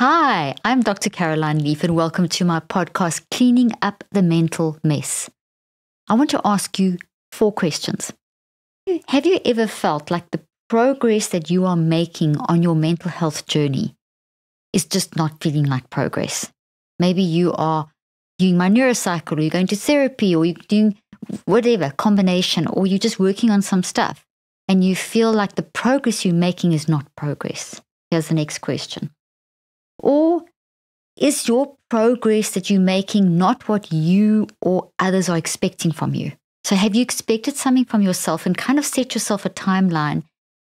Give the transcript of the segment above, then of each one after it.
Hi, I'm Dr. Caroline Leaf, and welcome to my podcast, Cleaning Up the Mental Mess. I want to ask you 4 questions. Have you ever felt like the progress that you are making on your mental health journey is just not feeling like progress? Maybe you are doing my neurocycle, or you're going to therapy, or you're doing whatever, combination, or you're just working on some stuff, and you feel like the progress you're making is not progress. Here's the next question. Or is your progress that you're making not what you or others are expecting from you? So have you expected something from yourself and kind of set yourself a timeline,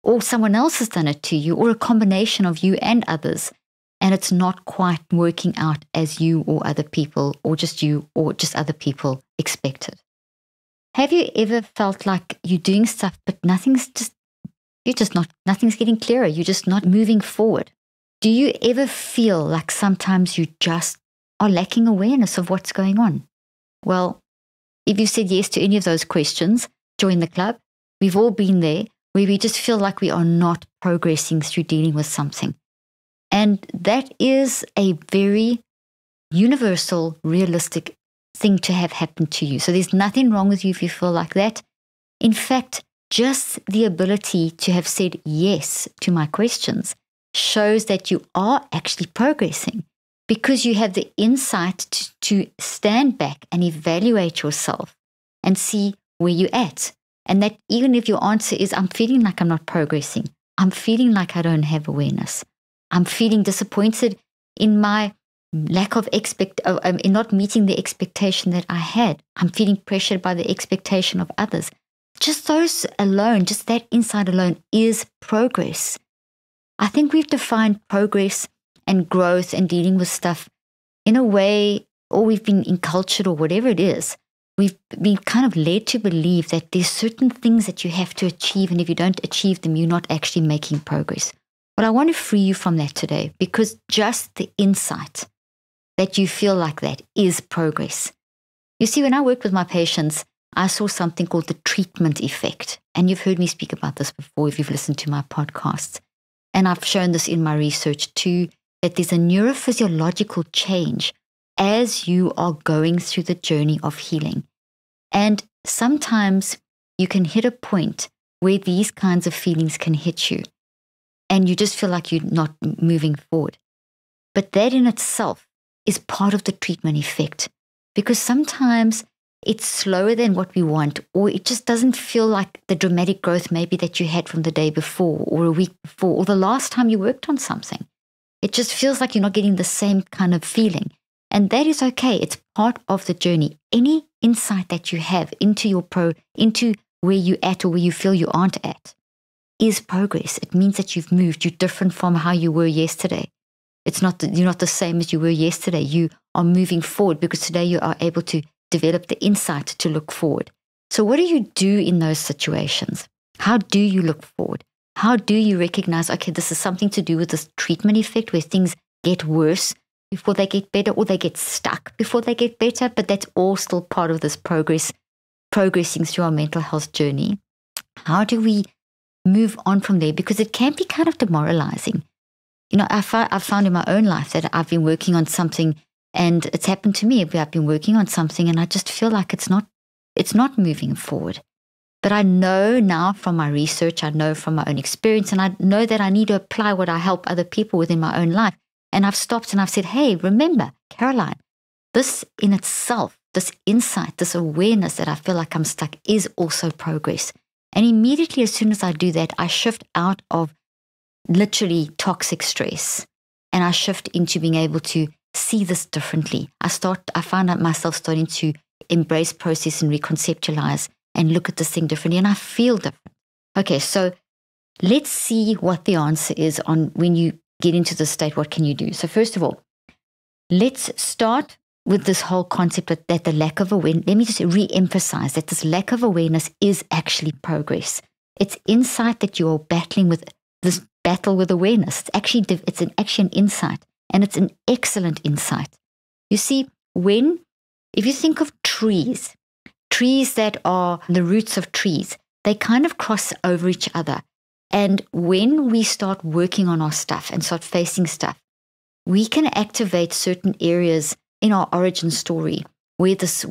or someone else has done it to you, or a combination of you and others, and it's not quite working out as you or other people, or just you or just other people expected? Have you ever felt like you're doing stuff, but nothing's getting clearer? You're just not moving forward. Do you ever feel like sometimes you just are lacking awareness of what's going on? Well, if you said yes to any of those questions, join the club. We've all been there, where we just feel like we are not progressing through dealing with something. And that is a very universal, realistic thing to have happen to you. So there's nothing wrong with you if you feel like that. In fact, just the ability to have said yes to my questions shows that you are actually progressing, because you have the insight to stand back and evaluate yourself and see where you're at. And that even if your answer is, I'm feeling like I'm not progressing, I'm feeling like I don't have awareness, I'm feeling disappointed in my lack of in not meeting the expectation that I had, I'm feeling pressured by the expectation of others. Just those alone, just that insight alone is progress. I think we've defined progress and growth and dealing with stuff in a way, or we've been encultured, or whatever it is. We've been kind of led to believe that there's certain things that you have to achieve, and if you don't achieve them, you're not actually making progress. Well, I want to free you from that today, because just the insight that you feel like that is progress. You see, when I worked with my patients, I saw something called the treatment effect. And you've heard me speak about this before if you've listened to my podcasts. And I've shown this in my research too, that there's a neurophysiological change as you are going through the journey of healing. And sometimes you can hit a point where these kinds of feelings can hit you, and you just feel like you're not moving forward. But that in itself is part of the treatment effect, because sometimes it's slower than what we want, or it just doesn't feel like the dramatic growth maybe that you had from the day before, or a week before, or the last time you worked on something. It just feels like you're not getting the same kind of feeling. And that is okay. It's part of the journey. Any insight that you have into where you're at, or where you feel you aren't at, is progress. It means that you've moved. You're different from how you were yesterday. You're not the same as you were yesterday. You are moving forward, because today you are able to develop the insight to look forward. So what do you do in those situations? How do you look forward? How do you recognize, okay, this is something to do with this treatment effect, where things get worse before they get better, or they get stuck before they get better, but that's all still part of this progressing through our mental health journey. How do we move on from there? Because it can be kind of demoralizing. You know, I've found in my own life that I've been working on something, and it's happened to me where I've been working on something and I just feel like it's not moving forward. But I know now from my research, I know from my own experience, and I know that I need to apply what I help other people with in my own life. And I've stopped and I've said, hey, remember, Caroline, this in itself, this insight, this awareness that I feel like I'm stuck is also progress. And immediately as soon as I do that, I shift out of literally toxic stress, and I shift into being able to see this differently. I find out myself starting to embrace, process, and reconceptualize, and look at this thing differently, and I feel different. Okay, so let's see what the answer is on when you get into this state, what can you do? So first of all, let's start with this whole concept that the lack of awareness, let me just re-emphasize that this lack of awareness is actually progress. It's insight that you're battling with, this battle with awareness. It's actually an insight, and it's an excellent insight. You see, if you think of trees that are the roots of trees, they kind of cross over each other. And when we start working on our stuff and start facing stuff, we can activate certain areas in our origin story where this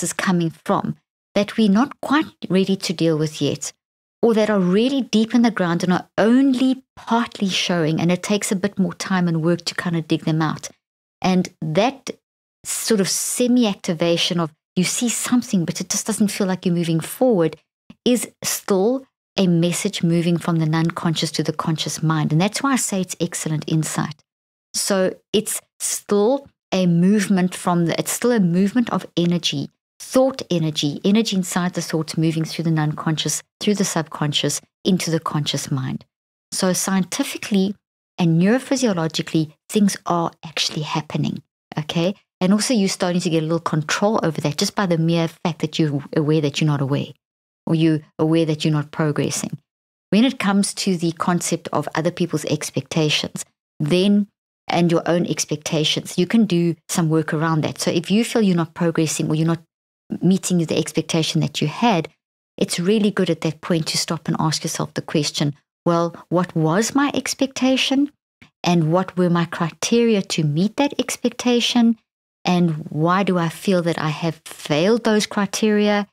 is coming from that we're not quite ready to deal with yet, or that are really deep in the ground and are only partly showing, and it takes a bit more time and work to kind of dig them out. And that sort of semi-activation of you see something, but it just doesn't feel like you're moving forward, is still a message moving from the non-conscious to the conscious mind. And that's why I say it's excellent insight. So it's still a movement it's still a movement of energy, thought energy inside the thoughts moving through the non-conscious, through the subconscious, into the conscious mind. So scientifically and neurophysiologically, things are actually happening, okay? And also you're starting to get a little control over that just by the mere fact that you're aware that you're not aware, or you're aware that you're not progressing. When it comes to the concept of other people's expectations, then and your own expectations, you can do some work around that. So if you feel you're not progressing or you're not meeting the expectation that you had, it's really good at that point to stop and ask yourself the question, well, what was my expectation? And what were my criteria to meet that expectation? And why do I feel that I have failed those criteria?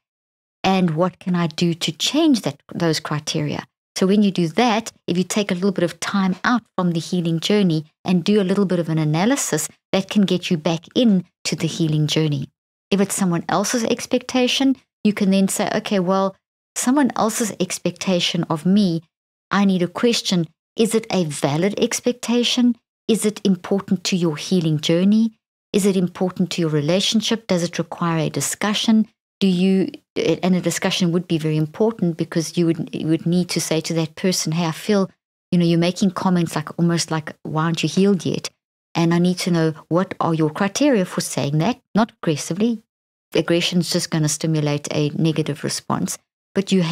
And what can I do to change those criteria? So when you do that, if you take a little bit of time out from the healing journey and do a little bit of an analysis, that can get you back into the healing journey. If it's someone else's expectation, you can then say, okay, well, someone else's expectation of me, I need a question. Is it a valid expectation? Is it important to your healing journey? Is it important to your relationship? Does it require a discussion? And a discussion would be very important, because you would need to say to that person, hey, I feel, you're making comments like almost like, why aren't you healed yet? And I need to know, what are your criteria for saying that? Not aggressively. Aggression is just going to stimulate a negative response. But you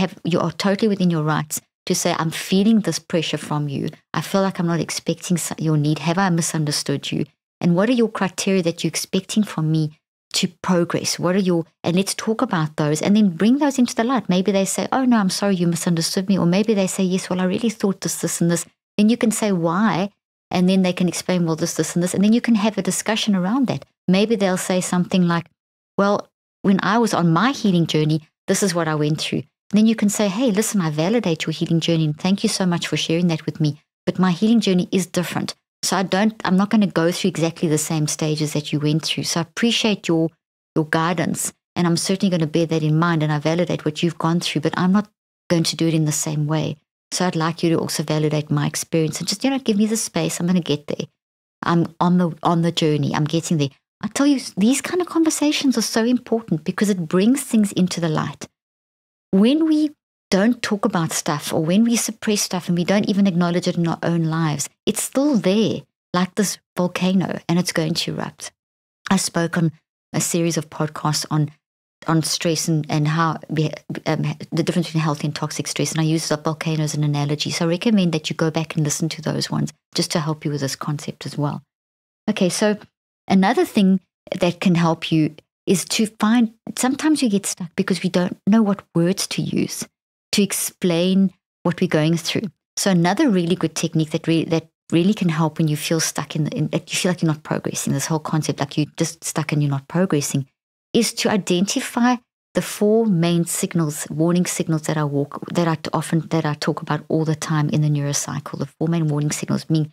are totally within your rights to say, I'm feeling this pressure from you. I feel like I'm not expecting your need. Have I misunderstood you? And what are your criteria that you're expecting from me to progress? And let's talk about those and then bring those into the light. Maybe they say, oh no, I'm sorry, you misunderstood me. Or maybe they say, yes, well, I really thought this, and this. Then you can say why, and then they can explain, well, this, and this. And then you can have a discussion around that. Maybe they'll say something like, well, when I was on my healing journey, this is what I went through. And then you can say, hey, listen, I validate your healing journey, and thank you so much for sharing that with me. But my healing journey is different. So I'm not going to go through exactly the same stages that you went through. So I appreciate your guidance, and I'm certainly going to bear that in mind, and I validate what you've gone through, but I'm not going to do it in the same way. So I'd like you to also validate my experience and just, give me the space. I'm going to get there. I'm on the journey. I'm getting there. I tell you, these kind of conversations are so important because it brings things into the light. When we don't talk about stuff, or when we suppress stuff and we don't even acknowledge it in our own lives, it's still there, like this volcano, and it's going to erupt. I spoke on a series of podcasts on stress and how the difference between healthy and toxic stress, and I use the volcano as an analogy. So I recommend that you go back and listen to those ones just to help you with this concept as well. Okay, so another thing that can help you is to find, sometimes you get stuck because we don't know what words to use to explain what we're going through. So another really good technique that really can help when you feel stuck that you feel like you're not progressing, this whole concept, like you're just stuck and you're not progressing, is to identify the 4 main signals, warning signals that I talk about all the time in the neurocycle. The 4 main warning signals being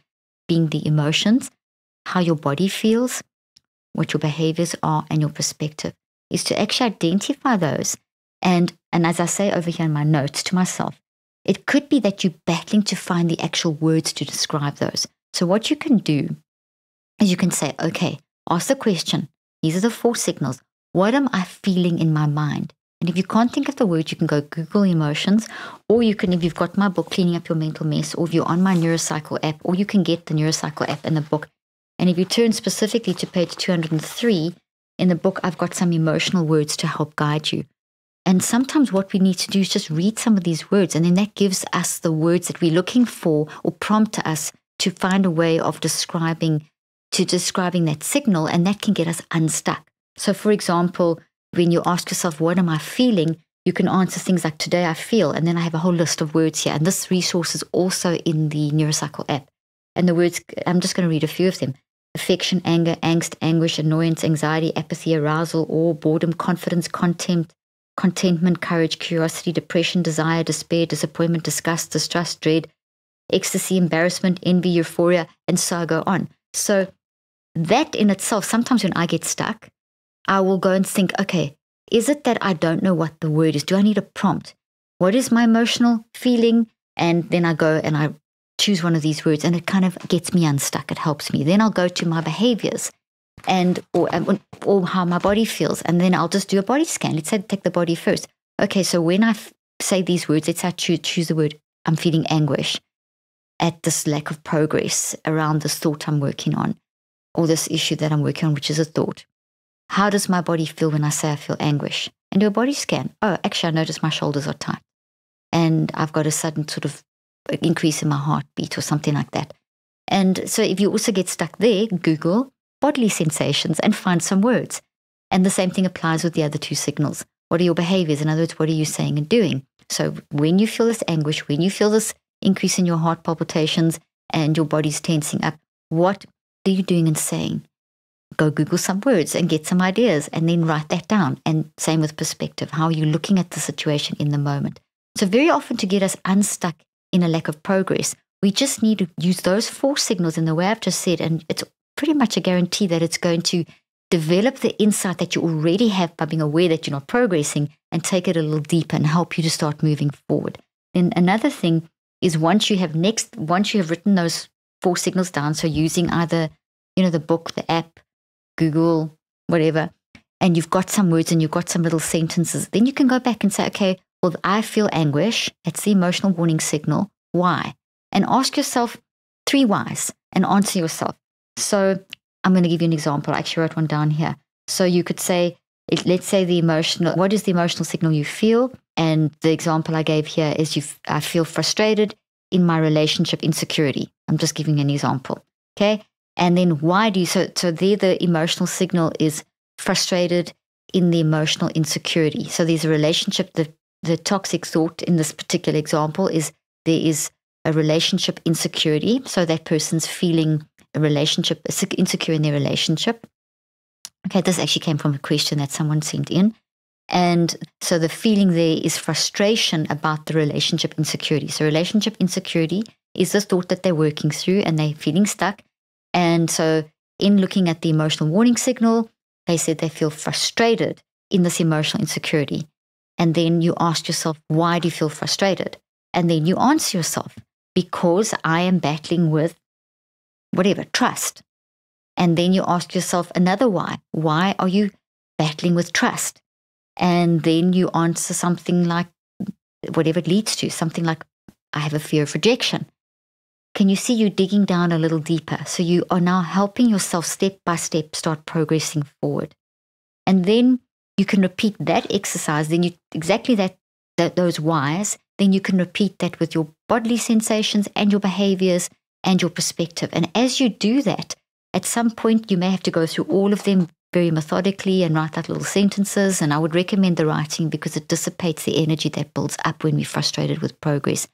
the emotions, how your body feels, what your behaviors are, and your perspective, is to actually identify those. And as I say over here in my notes to myself, it could be that you're battling to find the actual words to describe those. So what you can do is you can say, okay, ask the question. These are the 4 signals. What am I feeling in my mind? And if you can't think of the word, you can go Google emotions, or you can, if you've got my book, Cleaning Up Your Mental Mess, or if you're on my Neurocycle app, or you can get the Neurocycle app and the book. And if you turn specifically to page 203, in the book, I've got some emotional words to help guide you. And sometimes what we need to do is just read some of these words, and then that gives us the words that we're looking for, or prompt us to find a way of describing that signal, and that can get us unstuck. So for example, when you ask yourself, what am I feeling? You can answer things like, today I feel, and then I have a whole list of words here. And this resource is also in the Neurocycle app. And the words, I'm just going to read a few of them. Affection, anger, angst, anguish, annoyance, anxiety, apathy, arousal, awe, boredom, confidence, contempt, contentment, courage, curiosity, depression, desire, despair, disappointment, disgust, distrust, dread, ecstasy, embarrassment, envy, euphoria, and so I go on. So that in itself, sometimes when I get stuck, I will go and think, okay, is it that I don't know what the word is? Do I need a prompt? What is my emotional feeling? And then I go and I choose one of these words, and it kind of gets me unstuck. It helps me. Then I'll go to my behaviors or how my body feels. And then I'll just do a body scan. Let's say take the body first. Okay, so when I say these words, let's say I choose the word, I'm feeling anguish at this lack of progress around this thought I'm working on, or this issue that I'm working on, which is a thought. How does my body feel when I say I feel anguish? And do a body scan. Oh, actually, I notice my shoulders are tight. And I've got a sudden sort of increase in my heartbeat or something like that. And so if you also get stuck there, Google bodily sensations and find some words. And the same thing applies with the other two signals. What are your behaviors? In other words, what are you saying and doing? So when you feel this anguish, when you feel this increase in your heart palpitations and your body's tensing up, what are you doing and saying? Go Google some words and get some ideas and then write that down. And same with perspective. How are you looking at the situation in the moment? So very often to get us unstuck in a lack of progress, we just need to use those 4 signals in the way I've just said. And it's pretty much a guarantee that it's going to develop the insight that you already have by being aware that you're not progressing and take it a little deeper and help you to start moving forward. Then another thing is once you have written those 4 signals down, so using either, the book, the app, Google, whatever, and you've got some words and you've got some little sentences, then you can go back and say, okay, well, I feel anguish. It's the emotional warning signal. Why? And ask yourself 3 whys and answer yourself. So I'm going to give you an example. I actually wrote one down here. So you could say, let's say what is the emotional signal you feel? And the example I gave here is I feel frustrated in my relationship insecurity. I'm just giving an example. Okay. And then why do you, so there the emotional signal is frustrated in the emotional insecurity. So there's a relationship, the toxic thought in this particular example is there is a relationship insecurity. So that person's feeling insecure in their relationship. Okay, this actually came from a question that someone sent in. And so the feeling there is frustration about the relationship insecurity. So relationship insecurity is the thought that they're working through and they're feeling stuck. And so in looking at the emotional warning signal, they said they feel frustrated in this emotional insecurity. And then you ask yourself, why do you feel frustrated? And then you answer yourself, because I am battling with whatever, trust. And then you ask yourself another why. Why are you battling with trust? And then you answer something like, whatever it leads to, something like, I have a fear of rejection. Can you see you digging down a little deeper? So you are now helping yourself step by step start progressing forward. And then you can repeat that exercise, then exactly those whys, then you can repeat that with your bodily sensations and your behaviors and your perspective. And as you do that, at some point you may have to go through all of them very methodically and write out little sentences. And I would recommend the writing because it dissipates the energy that builds up when we're frustrated with progress.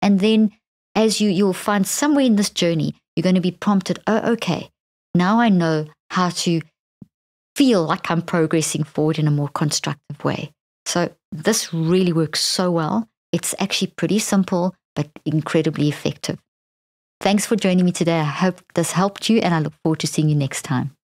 And then as you'll find somewhere in this journey, you're going to be prompted, oh, okay, now I know how to feel like I'm progressing forward in a more constructive way. So this really works so well. It's actually pretty simple, but incredibly effective. Thanks for joining me today. I hope this helped you, and I look forward to seeing you next time.